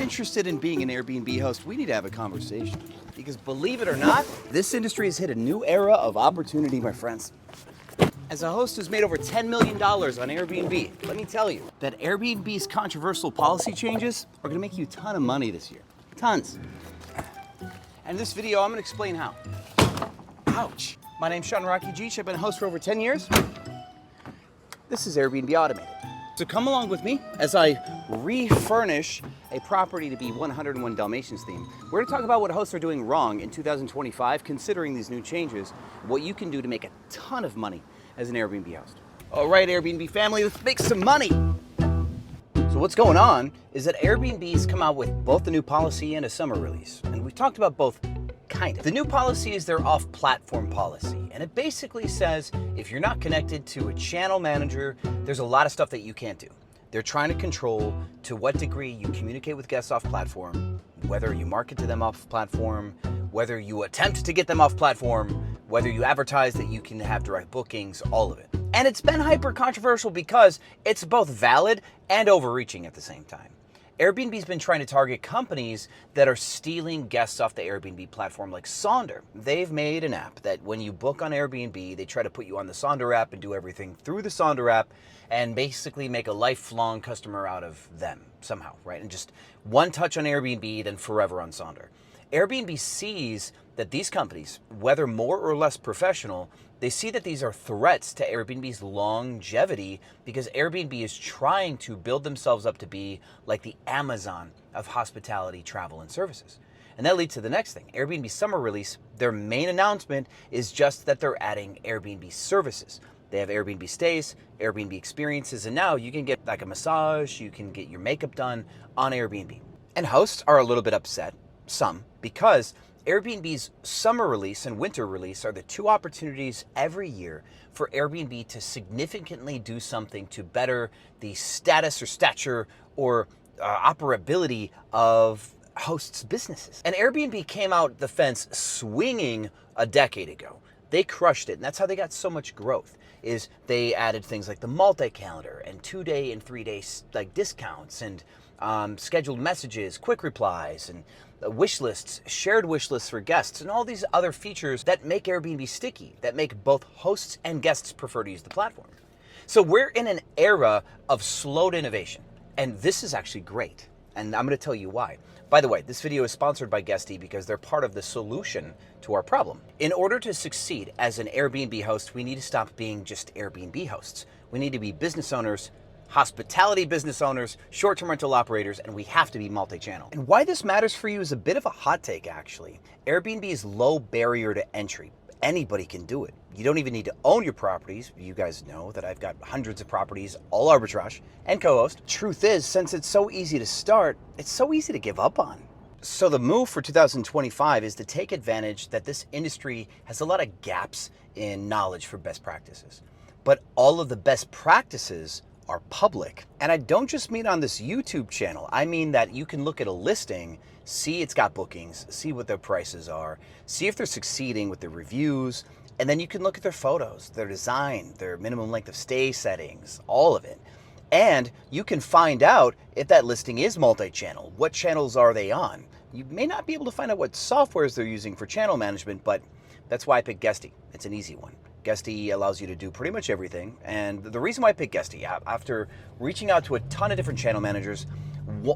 interested in being an Airbnb host, we need to have a conversation. Because believe it or not, this industry has hit a new era of opportunity, my friends. As a host who's made over $10 million on Airbnb, let me tell you that Airbnb's controversial policy changes are gonna make you a ton of money this year. Tons. And in this video, I'm gonna explain how. Ouch. My name's Sean Rocky Geach. I've been a host for over 10 years. This is Airbnb Automated. So come along with me as I refurnish a property to be 101 Dalmatians theme. We're gonna talk about what hosts are doing wrong in 2025, considering these new changes, what you can do to make a ton of money as an Airbnb host. All right, Airbnb family, let's make some money. So what's going on is that Airbnb's come out with both a new policy and a summer release. And we've talked about both kind of. The new policy is their off-platform policy. And it basically says if you're not connected to a channel manager, there's a lot of stuff that you can't do. They're trying to control to what degree you communicate with guests off-platform, whether you market to them off-platform, whether you attempt to get them off-platform, whether you advertise that you can have direct bookings, all of it. And it's been hyper controversial because it's both valid and overreaching at the same time. Airbnb's been trying to target companies that are stealing guests off the Airbnb platform like Sonder. They've made an app that when you book on Airbnb, they try to put you on the Sonder app and do everything through the Sonder app and basically make a lifelong customer out of them somehow, right? And just one touch on Airbnb, then forever on Sonder. Airbnb sees that these companies, whether more or less professional, they see that these are threats to Airbnb's longevity because Airbnb is trying to build themselves up to be like the Amazon of hospitality, travel, and services. And that leads to the next thing. Airbnb's summer release, their main announcement is just that they're adding Airbnb services. They have Airbnb stays, Airbnb experiences, and now you can get like a massage, you can get your makeup done on Airbnb. And hosts are a little bit upset, some, because Airbnb's summer release and winter release are the two opportunities every year for Airbnb to significantly do something to better the status or stature or operability of hosts' businesses. And Airbnb came out the fence swinging a decade ago. They crushed it, and that's how they got so much growth, is they added things like the multi-calendar and 2-day and 3-day like discounts and scheduled messages, quick replies, and wish lists, shared wish lists for guests, and all these other features that make Airbnb sticky, that make both hosts and guests prefer to use the platform. So we're in an era of slowed innovation, and this is actually great, and I'm going to tell you why. By the way, this video is sponsored by Guesty because they're part of the solution to our problem. In order to succeed as an Airbnb host, we need to stop being just Airbnb hosts. We need to be business owners, hospitality business owners, short-term rental operators, and we have to be multi-channel. And why this matters for you is a bit of a hot take, actually. Airbnb is low barrier to entry. Anybody can do it. You don't even need to own your properties. You guys know that I've got hundreds of properties, all arbitrage, and co-host. Truth is, since it's so easy to start, it's so easy to give up on. So the move for 2025 is to take advantage that this industry has a lot of gaps in knowledge for best practices. But all of the best practices are public. And I don't just mean on this YouTube channel. I mean that you can look at a listing, see it's got bookings, see what their prices are, see if they're succeeding with their reviews, and then you can look at their photos, their design, their minimum length of stay settings, all of it. And you can find out if that listing is multi-channel. What channels are they on? You may not be able to find out what softwares they're using for channel management, but that's why I picked Guesty. It's an easy one. Guesty allows you to do pretty much everything. And the reason why I picked Guesty, after reaching out to a ton of different channel managers,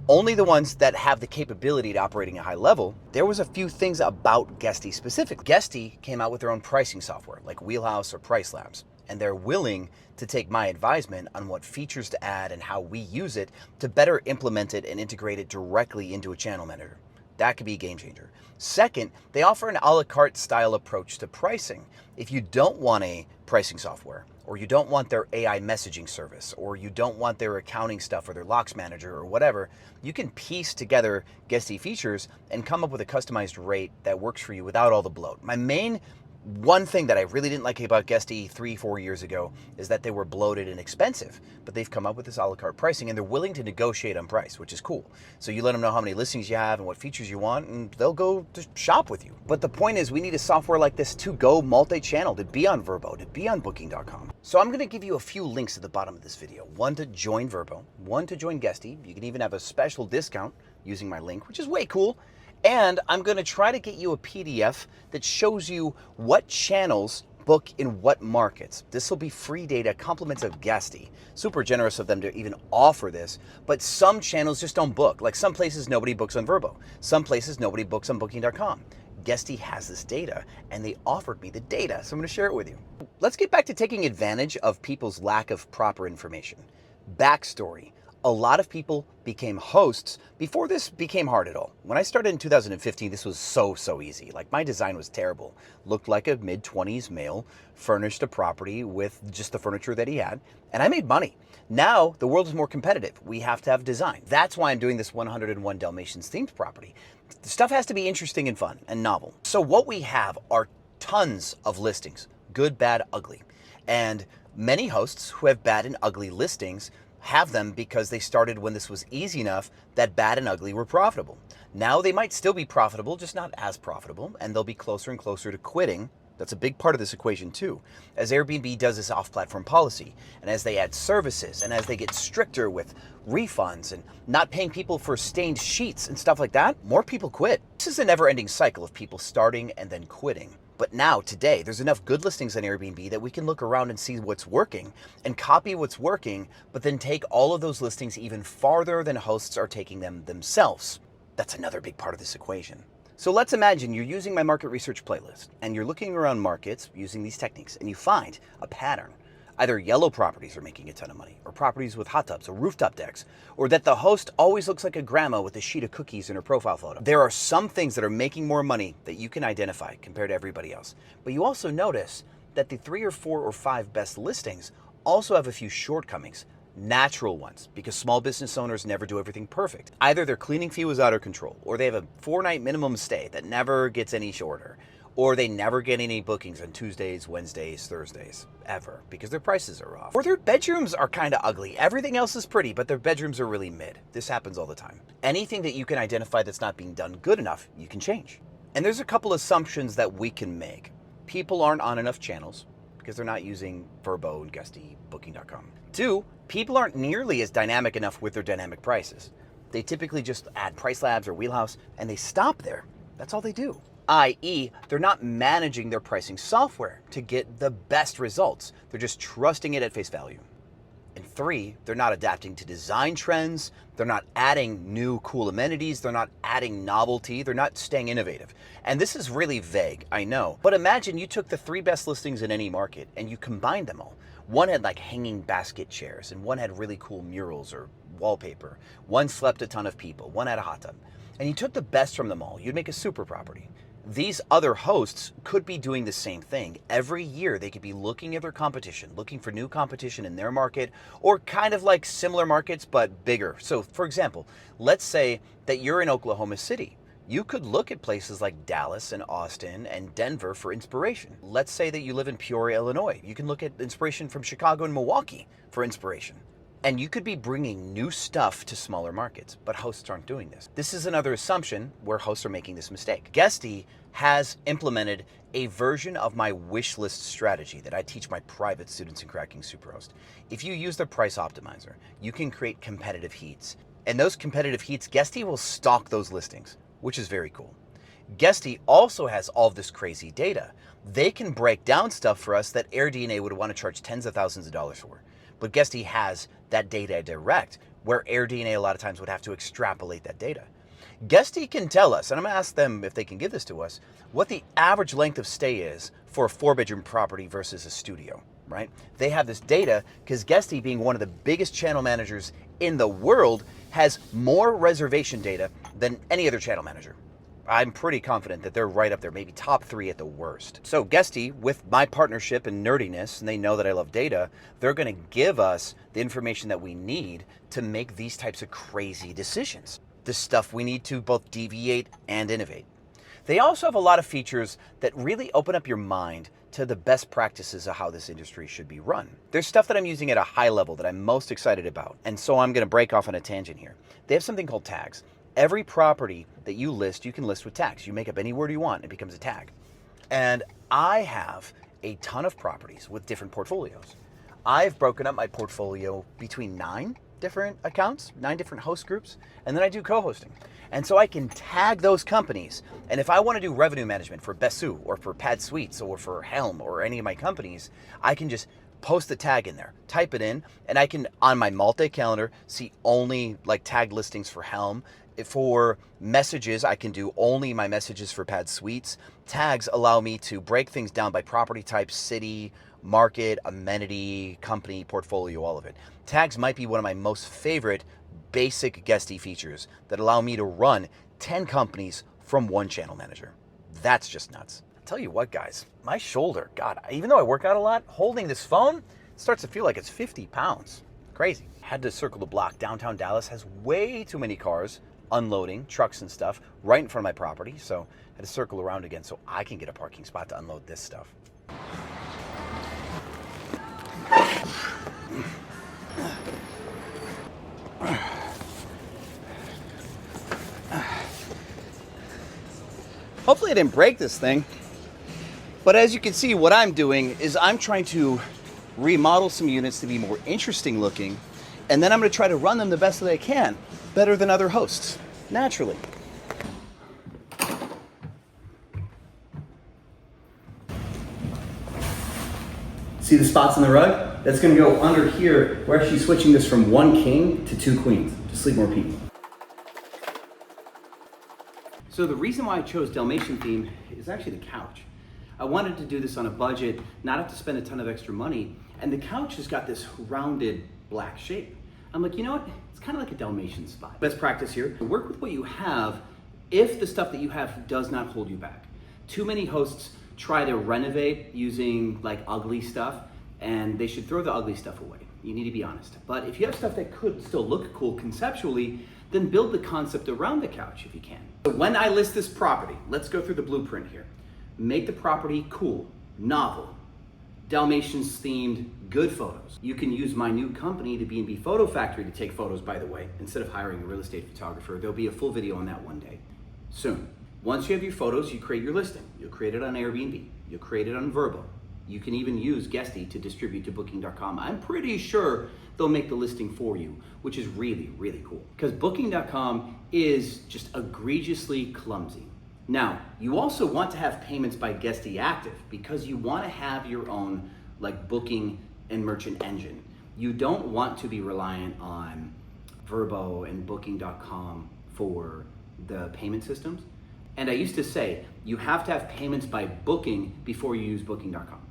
only the ones that have the capability to operating at a high level, there was a few things about Guesty specifically. Guesty came out with their own pricing software, like Wheelhouse or Price Labs, and they're willing to take my advisement on what features to add and how we use it to better implement it and integrate it directly into a channel manager. That could be a game changer. Second, they offer an a la carte style approach to pricing. If you don't want a pricing software, or you don't want their AI messaging service, or you don't want their accounting stuff or their locks manager or whatever, you can piece together Guesty features and come up with a customized rate that works for you without all the bloat. My main One thing that I really didn't like about Guesty 3-4 years ago is that they were bloated and expensive, but they've come up with this a la carte pricing and they're willing to negotiate on price, which is cool. So you let them know how many listings you have and what features you want, and they'll go to shop with you. But the point is, we need a software like this to go multi-channel, to be on Vrbo, to be on Booking.com. So I'm going to give you a few links at the bottom of this video. One to join Vrbo, one to join Guesty. You can even have a special discount using my link, which is way cool. And I'm going to try to get you a PDF that shows you what channels book in what markets. This will be free data, compliments of Guesty. Super generous of them to even offer this, but some channels just don't book. Like some places nobody books on Vrbo. Some places nobody books on Booking.com. Guesty has this data and they offered me the data, so I'm going to share it with you. Let's get back to taking advantage of people's lack of proper information. Backstory. A lot of people became hosts before this became hard at all. When I started in 2015, this was so easy. Like my design was terrible. Looked like a mid-20s male, furnished a property with just the furniture that he had, and I made money. Now the world is more competitive. We have to have design. That's why I'm doing this 101 Dalmatians themed property. The stuff has to be interesting and fun and novel. So what we have are tons of listings, good, bad, ugly. And many hosts who have bad and ugly listings have them because they started when this was easy enough that bad and ugly were profitable. Now they might still be profitable, just not as profitable, and they'll be closer and closer to quitting. That's a big part of this equation too. As Airbnb does this off-platform policy, and as they add services, and as they get stricter with refunds and not paying people for stained sheets and stuff like that, more people quit. This is a never-ending cycle of people starting and then quitting. But now, today, there's enough good listings on Airbnb that we can look around and see what's working and copy what's working, but then take all of those listings even farther than hosts are taking them themselves. That's another big part of this equation. So let's imagine you're using my market research playlist and you're looking around markets using these techniques and you find a pattern. Either yellow properties are making a ton of money, or properties with hot tubs or rooftop decks, or that the host always looks like a grandma with a sheet of cookies in her profile photo. There are some things that are making more money that you can identify compared to everybody else. But you also notice that the 3 or 4 or 5 best listings also have a few shortcomings. Natural ones, because small business owners never do everything perfect. Either their cleaning fee was out of control, or they have a 4-night minimum stay that never gets any shorter, or they never get any bookings on Tuesdays, Wednesdays, Thursdays, ever, because their prices are off. Or their bedrooms are kind of ugly. Everything else is pretty, but their bedrooms are really mid. This happens all the time. Anything that you can identify that's not being done good enough, you can change. And there's a couple assumptions that we can make. People aren't on enough channels because they're not using Vrbo and Guesty, Booking.com. 2, people aren't nearly as dynamic enough with their dynamic prices. They typically just add Price Labs or Wheelhouse and they stop there. That's all they do. I.e., they're not managing their pricing software to get the best results. They're just trusting it at face value. And 3, they're not adapting to design trends. They're not adding new cool amenities. They're not adding novelty. They're not staying innovative. And this is really vague, I know. But imagine you took the 3 best listings in any market and you combined them all. One had like hanging basket chairs, and one had really cool murals or wallpaper. One slept a ton of people. One had a hot tub. And you took the best from them all. You'd make a super property. These other hosts could be doing the same thing. Every year they could be looking at their competition, looking for new competition in their market, or kind of like similar markets but bigger. So for example, let's say that you're in Oklahoma City. You could look at places like Dallas and Austin and Denver for inspiration. Let's say that you live in Peoria, Illinois. You can look at inspiration from Chicago and Milwaukee for inspiration. And you could be bringing new stuff to smaller markets, but hosts aren't doing this. This is another assumption where hosts are making this mistake. Guesty has implemented a version of my wish list strategy that I teach my private students in Cracking Superhost. If you use the price optimizer, you can create competitive heats. And those competitive heats, Guesty will stock those listings, which is very cool. Guesty also has all of this crazy data. They can break down stuff for us that AirDNA would want to charge tens of thousands of dollars for. But Guesty has that data direct, where AirDNA a lot of times would have to extrapolate that data. Guesty can tell us, and I'm going to ask them if they can give this to us, what the average length of stay is for a 4-bedroom property versus a studio, right? They have this data because Guesty, being one of the biggest channel managers in the world, has more reservation data than any other channel manager. I'm pretty confident that they're right up there, maybe top 3 at the worst. So Guesty, with my partnership and nerdiness, and they know that I love data, they're going to give us the information that we need to make these types of crazy decisions. The stuff we need to both deviate and innovate. They also have a lot of features that really open up your mind to the best practices of how this industry should be run. There's stuff that I'm using at a high level that I'm most excited about, and so I'm going to break off on a tangent here. They have something called tags. Every property that you list, you can list with tags. You make up any word you want, it becomes a tag. And I have a ton of properties with different portfolios. I've broken up my portfolio between 9 different accounts, 9 different host groups, and then I do co-hosting. And so I can tag those companies. And if I want to do revenue management for Besu or for Pad Suites or for Helm or any of my companies, I can just post the tag in there, type it in, and I can, on my multi-calendar, see only like tag listings for Helm. For messages, I can do only my messages for Pad Suites. Tags allow me to break things down by property type, city, market, amenity, company, portfolio, all of it. Tags might be one of my most favorite basic guesty features that allow me to run 10 companies from one channel manager. That's just nuts. I'll tell you what, guys, my shoulder, God, even though I work out a lot, holding this phone, it starts to feel like it's 50 pounds. Crazy. Had to circle the block. Downtown Dallas has way too many cars unloading, trucks and stuff, right in front of my property. So I had to circle around again so I can get a parking spot to unload this stuff. Hopefully I didn't break this thing, but as you can see, what I'm doing is I'm trying to remodel some units to be more interesting looking, and then I'm going to try to run them the best that I can, better than other hosts, naturally. See the spots on the rug? That's going to go under here. We're actually switching this from 1 king to 2 queens to sleep more people. So the reason why I chose Dalmatian theme is actually the couch. I wanted to do this on a budget, not have to spend a ton of extra money, and the couch has got this rounded black shape. I'm like, you know what? It's kind of like a Dalmatian spot. Best practice here, work with what you have if the stuff that you have does not hold you back. Too many hosts try to renovate using like ugly stuff, and they should throw the ugly stuff away. You need to be honest. But if you have stuff that could still look cool conceptually, then build the concept around the couch if you can. So when I list this property, let's go through the blueprint here. Make the property cool, novel, Dalmatians themed, good photos. You can use my new company, the B&B Photo Factory, to take photos, by the way, instead of hiring a real estate photographer. There'll be a full video on that one day, soon. Once you have your photos, you create your listing. You'll create it on Airbnb. You'll create it on Vrbo. You can even use Guesty to distribute to Booking.com. I'm pretty sure they'll make the listing for you, which is really, really cool. Because Booking.com is just egregiously clumsy. Now, you also want to have payments by Guesty active because you want to have your own like booking and merchant engine. You don't want to be reliant on Vrbo and Booking.com for the payment systems. And I used to say, you have to have payments by Booking before you use Booking.com.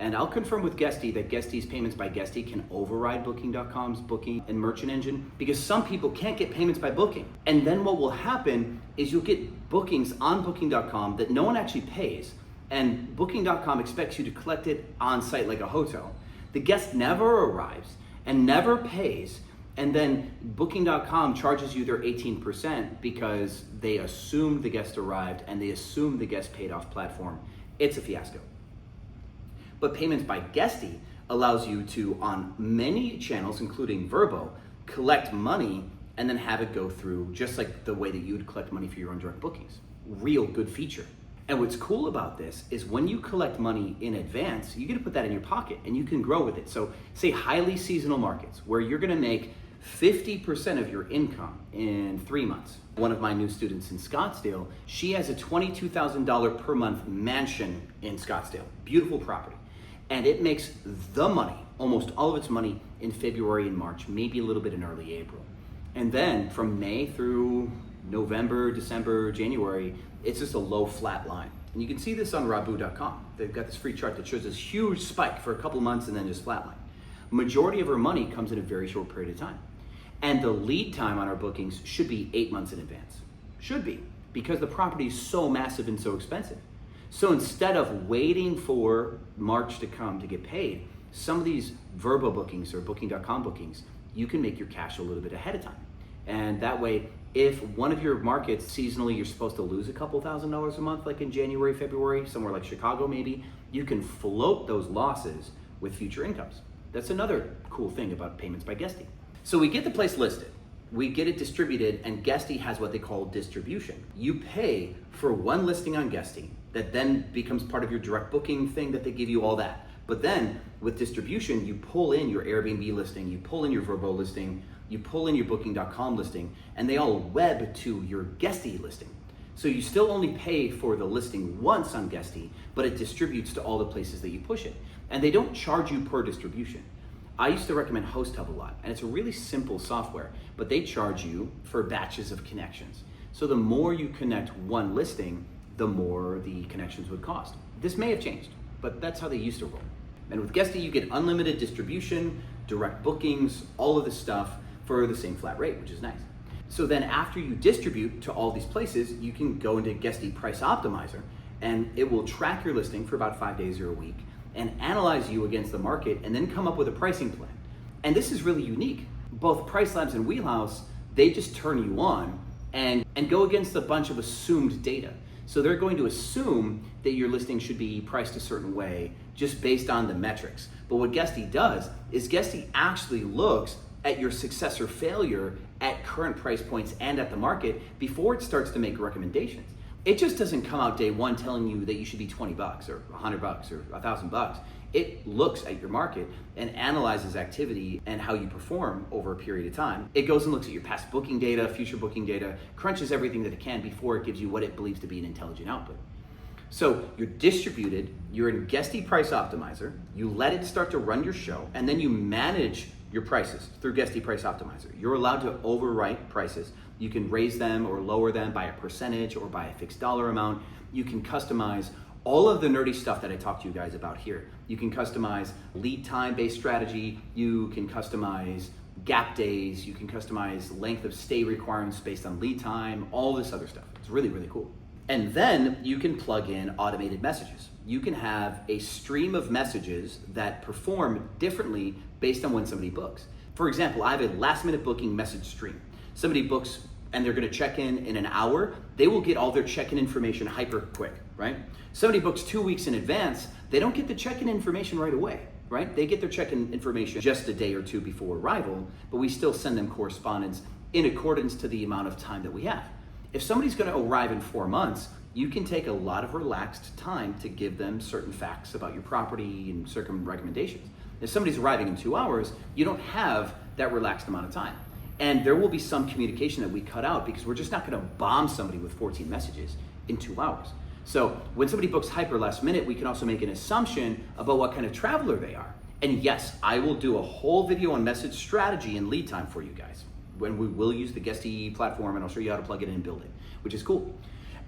And I'll confirm with Guesty that Guesty's payments by Guesty can override Booking.com's booking and merchant engine because some people can't get payments by Booking. And then what will happen is you'll get bookings on Booking.com that no one actually pays, and Booking.com expects you to collect it on site like a hotel. The guest never arrives and never pays, and then Booking.com charges you their 18% because they assumed the guest arrived and they assumed the guest paid off platform. It's a fiasco. But payments by Guesty allows you to, on many channels, including Vrbo, collect money and then have it go through just like the way that you would collect money for your own direct bookings. Real good feature. And what's cool about this is when you collect money in advance, you get to put that in your pocket and you can grow with it. So say highly seasonal markets where you're gonna make 50% of your income in 3 months. One of my new students in Scottsdale, she has a $22,000 per month mansion in Scottsdale. Beautiful property. And it makes the money, almost all of its money, in February and March, maybe a little bit in early April. And then from May through November, December, January, it's just a low flat line. And you can see this on Rabu.com. They've got this free chart that shows this huge spike for a couple months and then just flatline. Majority of our money comes in a very short period of time. And the lead time on our bookings should be 8 months in advance. Should be, because the property is so massive and so expensive. So instead of waiting for March to come to get paid, some of these Vrbo bookings or Booking.com bookings, you can make your cash a little bit ahead of time. And that way, If one of your markets seasonally you're supposed to lose a couple $1,000s a month, like in January, February, somewhere like Chicago maybe, you can float those losses with future incomes. That's another cool thing about payments by Guesty. So we get the place listed, we get it distributed, and Guesty has what they call distribution. You pay for one listing on Guesty that then becomes part of your direct booking thing that they give you, all that. But then with distribution, you pull in your Airbnb listing, you pull in your Vrbo listing, you pull in your booking.com listing, and they all web to your Guesty listing. So you still only pay for the listing once on Guesty, but it distributes to all the places that you push it. And they don't charge you per distribution. I used to recommend HostHub a lot, and it's a really simple software, but they charge you for batches of connections. So the more you connect one listing, the more the connections would cost. This may have changed, but that's how they used to roll. And with Guesty, you get unlimited distribution, direct bookings, all of this stuff for the same flat rate, which is nice. So then after you distribute to all these places, you can go into Guesty Price Optimizer, and it will track your listing for about 5 days or a week and analyze you against the market and then come up with a pricing plan. And this is really unique. Both Price Labs and Wheelhouse, they just turn you on and go against a bunch of assumed data. So they're going to assume that your listing should be priced a certain way just based on the metrics. But what Guesty does is Guesty actually looks at your success or failure at current price points and at the market before it starts to make recommendations. It just doesn't come out day one telling you that you should be $20 or $100 or $1,000. It looks at your market and analyzes activity and how you perform over a period of time. It goes and looks at your past booking data, future booking data, crunches everything that it can before it gives you what it believes to be an intelligent output. So you're distributed, you're in Guesty Price Optimizer, you let it start to run your show, and then you manage your prices through Guesty Price Optimizer. You're allowed to overwrite prices. You can raise them or lower them by a percentage or by a fixed dollar amount. You can customize all of the nerdy stuff that I talked to you guys about here. You can customize lead time based strategy. You can customize gap days. You can customize length of stay requirements based on lead time, all this other stuff. It's really, really cool. And then you can plug in automated messages. You can have a stream of messages that perform differently based on when somebody books. For example, I have a last minute booking message stream. Somebody books and they're gonna check in an hour, they will get all their check-in information hyper quick, right? Somebody books 2 weeks in advance, they don't get the check-in information right away, right? They get their check-in information just a day or two before arrival, but we still send them correspondence in accordance to the amount of time that we have. If somebody's gonna arrive in 4 months, you can take a lot of relaxed time to give them certain facts about your property and certain recommendations. If somebody's arriving in 2 hours, you don't have that relaxed amount of time. And there will be some communication that we cut out because we're just not gonna bomb somebody with 14 messages in 2 hours. So when somebody books hyper last minute, we can also make an assumption about what kind of traveler they are. And yes, I will do a whole video on message strategy and lead time for you guys when we will use the Guesty platform, and I'll show you how to plug it in and build it, which is cool.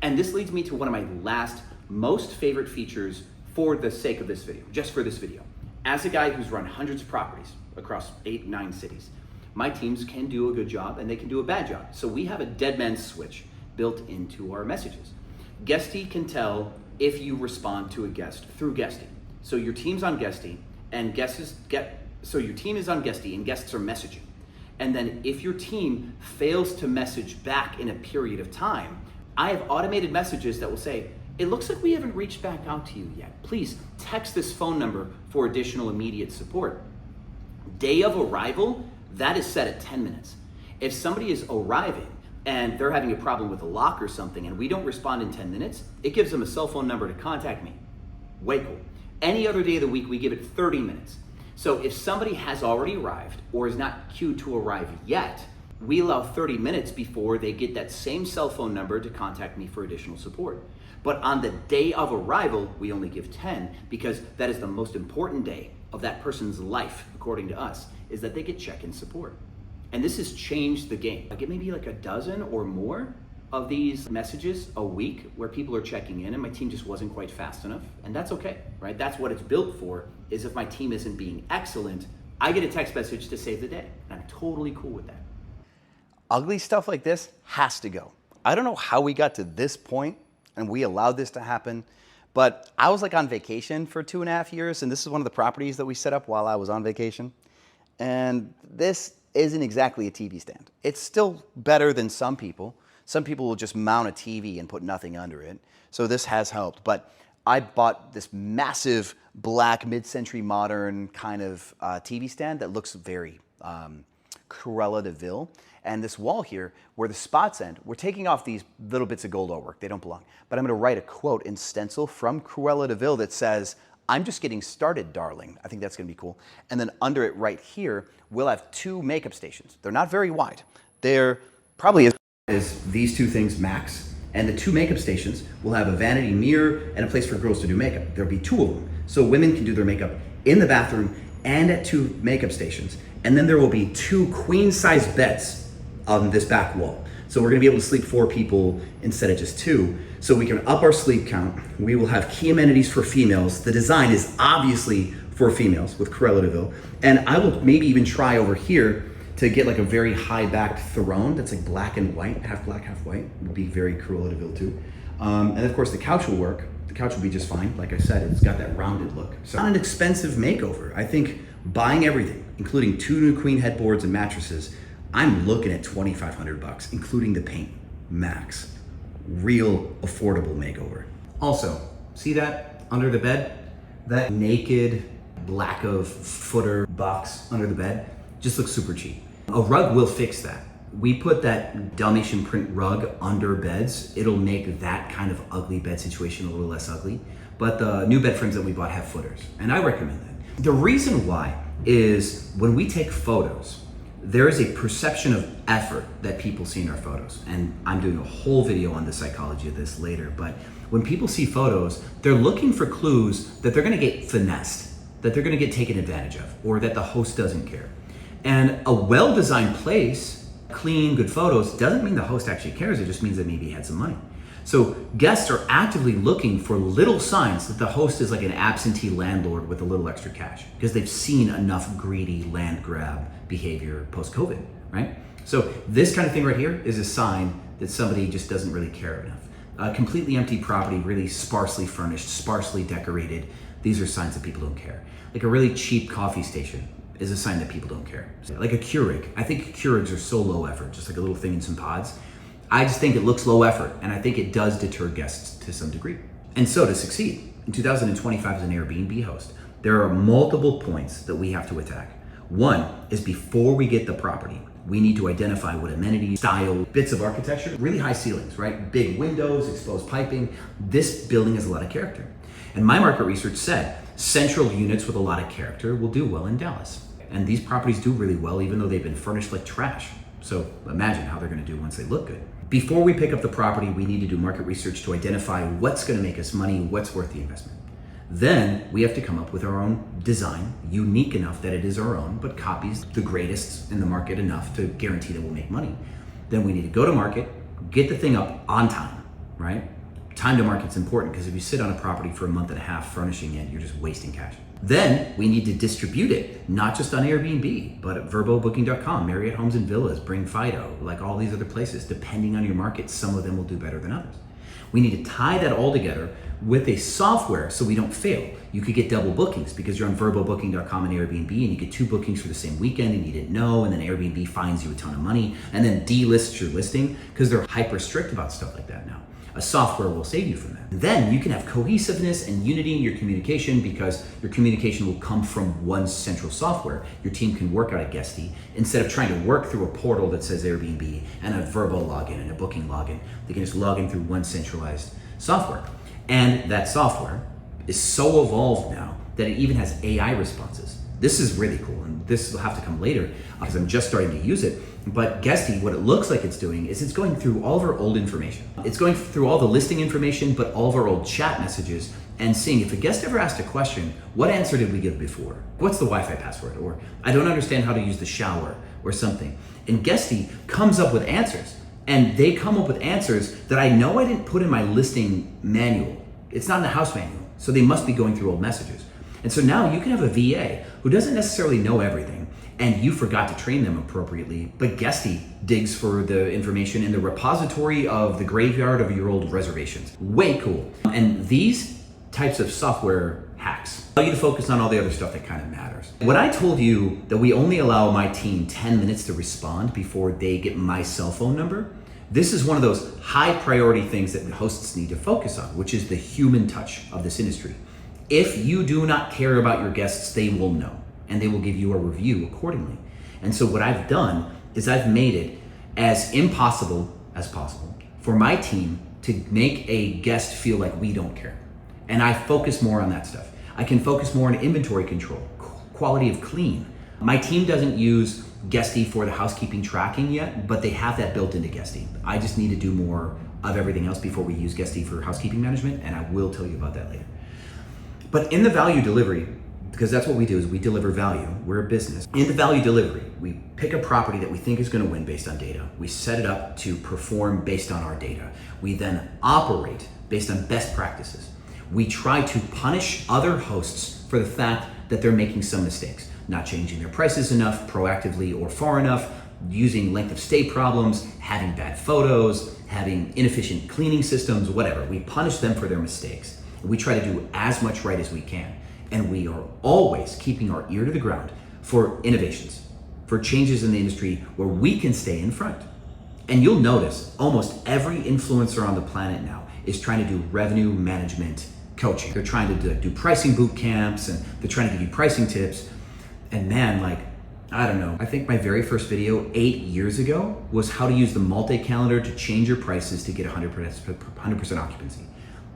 And this leads me to one of my last most favorite features for the sake of this video, just for this video. As a guy who's run hundreds of properties across 8, 9 cities, my teams can do a good job and they can do a bad job. So we have a dead man's switch built into our messages. Guesty can tell if you respond to a guest through Guesty. So your team's on Guesty and your team is on Guesty and guests are messaging. And then if your team fails to message back in a period of time, I have automated messages that will say, it looks like we haven't reached back out to you yet. Please text this phone number for additional immediate support. Day of arrival, that is set at 10 minutes. If somebody is arriving and they're having a problem with a lock or something and we don't respond in 10 minutes, it gives them a cell phone number to contact me. Way cool. Any other day of the week, we give it 30 minutes. So if somebody has already arrived or is not queued to arrive yet, we allow 30 minutes before they get that same cell phone number to contact me for additional support. But on the day of arrival, we only give 10 because that is the most important day of that person's life, according to us, is that they get check-in support. And this has changed the game. I get maybe like a dozen or more of these messages a week where people are checking in and my team just wasn't quite fast enough. And that's okay, right? That's what it's built for, is if my team isn't being excellent, I get a text message to save the day. And I'm totally cool with that. Ugly stuff like this has to go. I don't know how we got to this point and we allowed this to happen, but I was like on vacation for 2.5 years, and this is one of the properties that we set up while I was on vacation. And this isn't exactly a TV stand. It's still better than some people. Some people will just mount a TV and put nothing under it. So this has helped. But I bought this massive black mid-century modern kind of TV stand that looks very Cruella de Vil. And this wall here, where the spots end, we're taking off these little bits of gold artwork. They don't belong. But I'm going to write a quote in stencil from Cruella de Vil that says, "I'm just getting started, darling." I think that's going to be cool. And then under it right here, we'll have 2 makeup stations. They're not very wide. They're probably as these 2 things max. And the 2 makeup stations will have a vanity mirror and a place for girls to do makeup. There'll be 2 of them. So women can do their makeup in the bathroom and at 2 makeup stations. And then there will be 2 queen-size beds on this back wall. So we're gonna be able to sleep 4 people instead of just 2. So we can up our sleep count. We will have key amenities for females. The design is obviously for females with Cruella de Vil. And I will maybe even try over here to get like a very high-backed throne that's like black and white, half black, half white. Would be very Cruella de Vil too. And of course the couch will work. The couch will be just fine. Like I said, it's got that rounded look. So not an expensive makeover. I think buying everything, including 2 new queen headboards and mattresses, I'm looking at $2,500, including the paint, max. Real affordable makeover. Also, see that under the bed? That naked lack of footer box under the bed just looks super cheap. A rug will fix that. We put that Dalmatian print rug under beds. It'll make that kind of ugly bed situation a little less ugly. But the new bed frames that we bought have footers, and I recommend that. The reason why is when we take photos, there is a perception of effort that people see in our photos. And I'm doing a whole video on the psychology of this later, but when people see photos, they're looking for clues that they're gonna get finessed, that they're gonna get taken advantage of, or that the host doesn't care. And a well-designed place, clean, good photos, doesn't mean the host actually cares, it just means that maybe he had some money. So guests are actively looking for little signs that the host is like an absentee landlord with a little extra cash, because they've seen enough greedy land grab behavior post-COVID, right? So this kind of thing right here is a sign that somebody just doesn't really care enough. A completely empty property, really sparsely furnished, sparsely decorated, these are signs that people don't care. Like a really cheap coffee station is a sign that people don't care. Like a Keurig. I think Keurigs are so low effort, just like a little thing in some pods. I just think it looks low effort, and I think it does deter guests to some degree. And so to succeed in 2025 as an Airbnb host, there are multiple points that we have to attack. One is before we get the property, we need to identify what amenities, style, bits of architecture, really high ceilings, right? Big windows, exposed piping. This building has a lot of character. And my market research said central units with a lot of character will do well in Dallas. And these properties do really well, even though they've been furnished like trash. So imagine how they're gonna do once they look good. Before we pick up the property, we need to do market research to identify what's gonna make us money, what's worth the investment. Then we have to come up with our own design, unique enough that it is our own, but copies the greatest in the market enough to guarantee that we'll make money. Then we need to go to market, get the thing up on time, right? Time to market's important, because if you sit on a property for a month and a half furnishing it, you're just wasting cash. Then we need to distribute it, not just on Airbnb, but at verbobooking.com, Marriott Homes and Villas, Bring Fido, like all these other places. Depending on your market, some of them will do better than others. We need to tie that all together with a software so we don't fail. You could get double bookings because you're on verbobooking.com and Airbnb, and you get 2 bookings for the same weekend and you didn't know, and then Airbnb fines you a ton of money and then delists your listing because they're hyper strict about stuff like that now. A software will save you from that. Then you can have cohesiveness and unity in your communication, because your communication will come from one central software. Your team can work out of Guesty instead of trying to work through a portal that says Airbnb and a Vrbo login and a booking login. They can just log in through one centralized software. And that software is so evolved now that it even has AI responses. This is really cool, and this will have to come later because I'm just starting to use it. But Guesty, what it looks like it's doing is it's going through all of our old information. It's going through all the listing information, but all of our old chat messages, and seeing if a guest ever asked a question, what answer did we give before? What's the Wi-Fi password? Or I don't understand how to use the shower or something. And Guesty comes up with answers, and they come up with answers that I know I didn't put in my listing manual. It's not in the house manual, so they must be going through old messages. And so now you can have a VA who doesn't necessarily know everything, and you forgot to train them appropriately, but Guesty digs for the information in the repository of the graveyard of your old reservations. Way cool. And these types of software hacks. I allow you to focus on all the other stuff that kind of matters. When I told you that we only allow my team 10 minutes to respond before they get my cell phone number, this is one of those high priority things that hosts need to focus on, which is the human touch of this industry. If you do not care about your guests, they will know, and they will give you a review accordingly. And so what I've done is I've made it as impossible as possible for my team to make a guest feel like we don't care. And I focus more on that stuff. I can focus more on inventory control, quality of clean. My team doesn't use Guesty for the housekeeping tracking yet, but they have that built into Guesty. I just need to do more of everything else before we use Guesty for housekeeping management, and I will tell you about that later. But in the value delivery, because that's what we do, is we deliver value. We're a business. In the value delivery, we pick a property that we think is going to win based on data. We set it up to perform based on our data. We then operate based on best practices. We try to punish other hosts for the fact that they're making some mistakes, not changing their prices enough, proactively or far enough, using length of stay problems, having bad photos, having inefficient cleaning systems, whatever. We punish them for their mistakes. We try to do as much right as we can. And we are always keeping our ear to the ground for innovations, for changes in the industry where we can stay in front. And you'll notice almost every influencer on the planet now is trying to do revenue management coaching. They're trying to do pricing boot camps, and they're trying to give you pricing tips. And man, like, I don't know. I think my very first video 8 years ago was how to use the multi-calendar to change your prices to get 100% occupancy.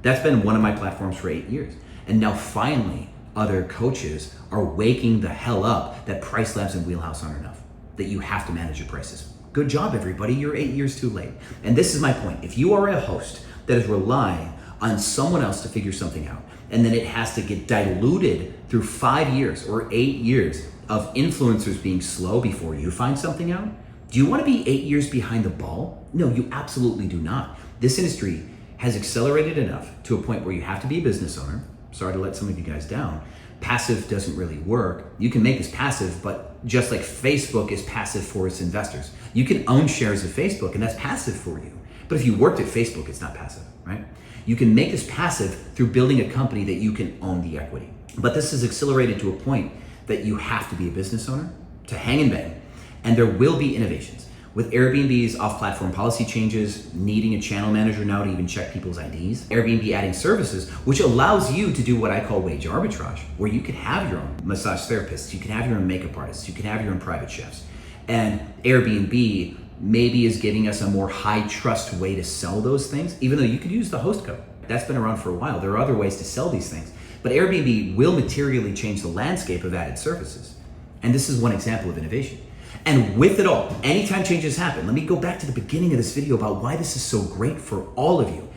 That's been one of my platforms for 8 years. And now finally, other coaches are waking the hell up that Price Labs and Wheelhouse aren't enough, that you have to manage your prices. Good job, everybody. You're 8 years too late. And this is my point. If you are a host that is relying on someone else to figure something out, and then it has to get diluted through 5 years or 8 years of influencers being slow before you find something out, do you want to be 8 years behind the ball? No, you absolutely do not. This industry has accelerated enough to a point where you have to be a business owner. Sorry to let some of you guys down. Passive doesn't really work. You can make this passive, but just like Facebook is passive for its investors. You can own shares of Facebook, and that's passive for you. But if you worked at Facebook, it's not passive, right? You can make this passive through building a company that you can own the equity. But this is accelerated to a point that you have to be a business owner to hang and bang, and there will be innovations. With Airbnb's off-platform policy changes, needing a channel manager now to even check people's IDs, Airbnb adding services, which allows you to do what I call wage arbitrage, where you can have your own massage therapists, you can have your own makeup artists, you can have your own private chefs. And Airbnb maybe is giving us a more high trust way to sell those things, even though you could use the host code. That's been around for a while. There are other ways to sell these things. But Airbnb will materially change the landscape of added services. And this is one example of innovation. And with it all, anytime changes happen, let me go back to the beginning of this video about why this is so great for all of you.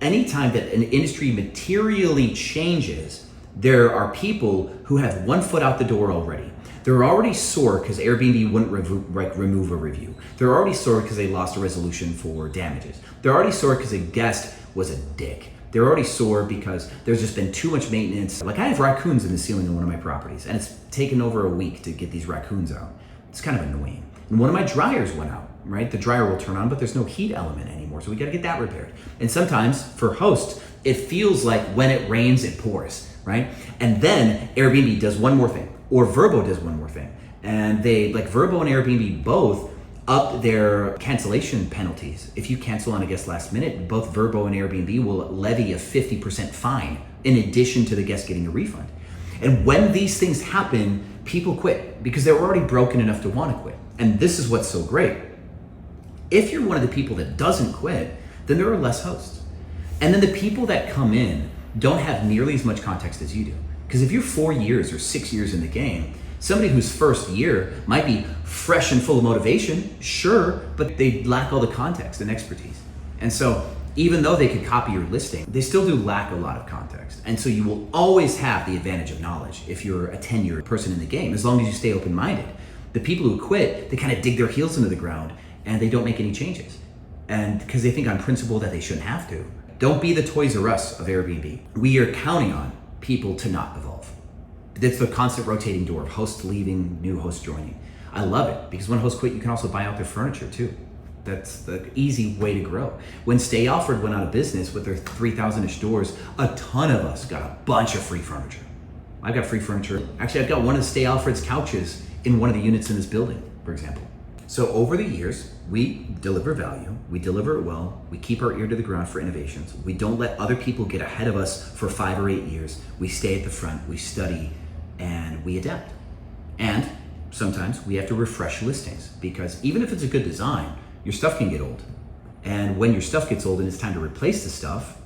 Anytime that an industry materially changes, there are people who have 1 foot out the door already. They're already sore because Airbnb wouldn't remove a review. They're already sore because they lost a resolution for damages. They're already sore because a guest was a dick. They're already sore because there's just been too much maintenance. Like, I have raccoons in the ceiling of one of my properties, and it's taken over a week to get these raccoons out. It's kind of annoying. And one of my dryers went out, right? The dryer will turn on, but there's no heat element anymore, so we gotta get that repaired. And sometimes, for hosts, it feels like when it rains, it pours, right? And then Airbnb does one more thing, or Vrbo does one more thing. And they, like Vrbo and Airbnb both up their cancellation penalties. If you cancel on a guest last minute, both Vrbo and Airbnb will levy a 50% fine in addition to the guest getting a refund. And when these things happen, people quit because they're already broken enough to want to quit. And this is what's so great. If you're one of the people that doesn't quit, then there are less hosts. And then the people that come in don't have nearly as much context as you do. Because if you're 4 years or 6 years in the game, somebody whose first year might be fresh and full of motivation, sure, but they lack all the context and expertise. And so even though they could copy your listing, they still do lack a lot of context. And so you will always have the advantage of knowledge if you're a tenured person in the game, as long as you stay open-minded. The people who quit, they kind of dig their heels into the ground and they don't make any changes. And because they think on principle that they shouldn't have to. Don't be the Toys R Us of Airbnb. We are counting on people to not evolve. It's the constant rotating door of hosts leaving, new hosts joining. I love it because when hosts quit, you can also buy out their furniture too. That's the easy way to grow. When Stay Alfred went out of business with their 3,000-ish doors, a ton of us got a bunch of free furniture. I got free furniture. Actually, I've got one of Stay Alfred's couches in one of the units in this building, for example. So over the years, we deliver value, we deliver it well, we keep our ear to the ground for innovations. We don't let other people get ahead of us for 5 or 8 years. We stay at the front, we study, and we adapt. And sometimes we have to refresh listings because even if it's a good design, your stuff can get old. And when your stuff gets old and it's time to replace the stuff,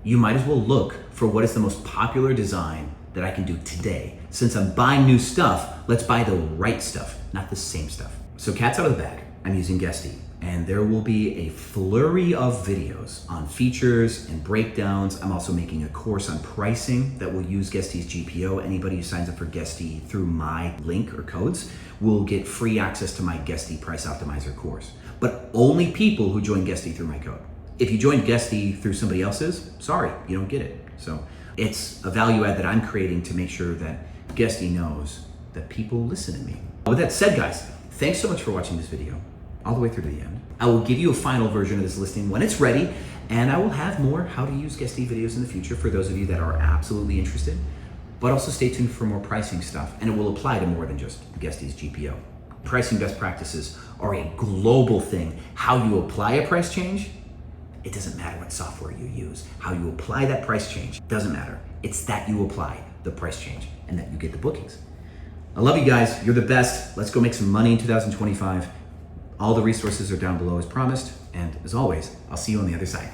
you might as well look for what is the most popular design that I can do today. Since I'm buying new stuff, let's buy the right stuff, not the same stuff. So cat's out of the bag, I'm using Guesty, and there will be a flurry of videos on features and breakdowns. I'm also making a course on pricing that will use Guesty's GPO. Anybody who signs up for Guesty through my link or codes will get free access to my Guesty Price Optimizer course. But only people who join Guesty through my code. If you join Guesty through somebody else's, sorry, you don't get it. So it's a value add that I'm creating to make sure that Guesty knows that people listen to me. With that said, guys, thanks so much for watching this video all the way through to the end. I will give you a final version of this listing when it's ready, and I will have more how to use Guesty videos in the future for those of you that are absolutely interested. But also stay tuned for more pricing stuff, and it will apply to more than just Guesty's GPO. Pricing best practices are a global thing. How you apply a price change, it doesn't matter what software you use. How you apply that price change doesn't matter. It's that you apply the price change and that you get the bookings. I love you guys. You're the best. Let's go make some money in 2025. All the resources are down below as promised. And as always, I'll see you on the other side.